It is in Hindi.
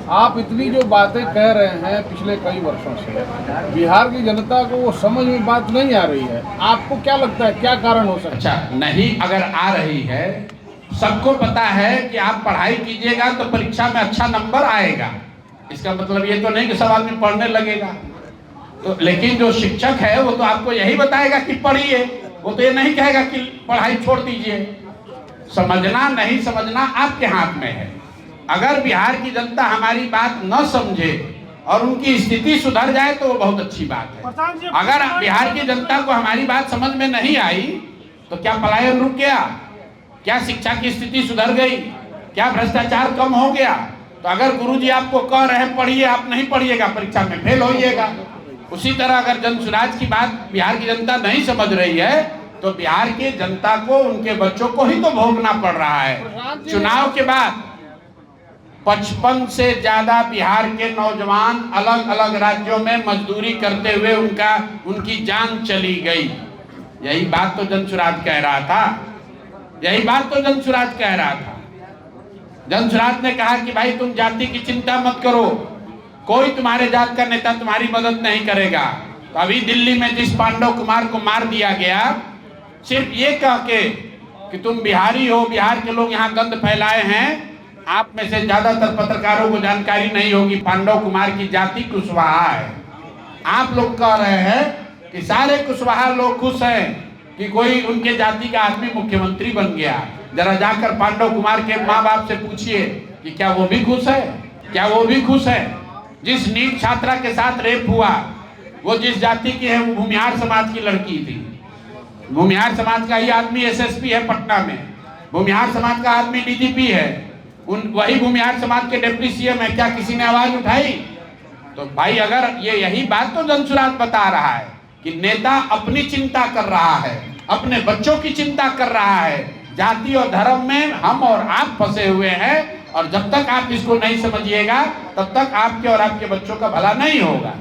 आप इतनी जो बातें कह रहे हैं पिछले कई वर्षों से, बिहार की जनता को वो समझ में बात नहीं आ रही है। आपको क्या लगता है, क्या कारण हो सकता है? अच्छा, नहीं अगर आ रही है, सबको पता है कि आप पढ़ाई कीजिएगा तो परीक्षा में अच्छा नंबर आएगा। इसका मतलब ये तो नहीं कि सब आदमी पढ़ने लगेगा। तो लेकिन जो शिक्षक है वो तो आपको यही बताएगा कि पढ़िए, वो तो ये नहीं कहेगा कि पढ़ाई छोड़ दीजिए। समझना नहीं समझना आपके हाथ में है। अगर बिहार की जनता हमारी बात न समझे और उनकी स्थिति सुधर जाए तो वो बहुत अच्छी बात है। अगर बिहार की जनता को हमारी बात समझ में नहीं आई तो क्या पलायन रुक गया, क्या शिक्षा की स्थिति सुधर गई, क्या भ्रष्टाचार कम हो गया? तो अगर गुरुजी आपको कह रहे हैं पढ़िए, आप नहीं पढ़िएगा, परीक्षा में फेल होइएगा। उसी तरह अगर जन सुराज की बात बिहार की जनता नहीं समझ रही है तो बिहार की जनता को, उनके बच्चों को ही तो भोगना पड़ रहा है। चुनाव के बाद 55 से ज्यादा बिहार के नौजवान अलग अलग राज्यों में मजदूरी करते हुए उनकी जान चली गई। यही बात तो जनसुराज कह रहा था, यही बात तो जनसुराज कह रहा था। जनसुराज ने कहा कि भाई तुम जाति की चिंता मत करो, कोई तुम्हारे जात का नेता तुम्हारी मदद नहीं करेगा। तो अभी दिल्ली में जिस पांडव कुमार को मार दिया गया, सिर्फ ये कह के कि तुम बिहारी हो, बिहार के लोग यहाँ गंद फैलाए हैं। आप में से ज्यादातर पत्रकारों को जानकारी नहीं होगी, पांडव कुमार की जाति कुशवाहा है। आप लोग कह रहे हैं कि सारे कुशवाहा लोग खुश हैं कि कोई उनके जाति का आदमी मुख्यमंत्री बन गया। जरा जाकर पांडव कुमार के माँ बाप से पूछिए कि क्या वो भी खुश है, क्या वो भी खुश है? जिस नीट छात्रा के साथ रेप हुआ, वो जिस जाति की है, वो भूमिहार समाज की लड़की थी। भूमिहार समाज का ही आदमी एसएसपी है पटना में, भूमिहार समाज का आदमी डीजीपी है, वही भूमिहार समाज के डिप्टी सीएम है। क्या किसी ने आवाज उठाई? तो भाई अगर यही बात तो जनसुराज बता रहा है कि नेता अपनी चिंता कर रहा है, अपने बच्चों की चिंता कर रहा है। जाति और धर्म में हम और आप फंसे हुए हैं, और जब तक आप इसको नहीं समझिएगा तब तक आपके और आपके बच्चों का भला नहीं होगा।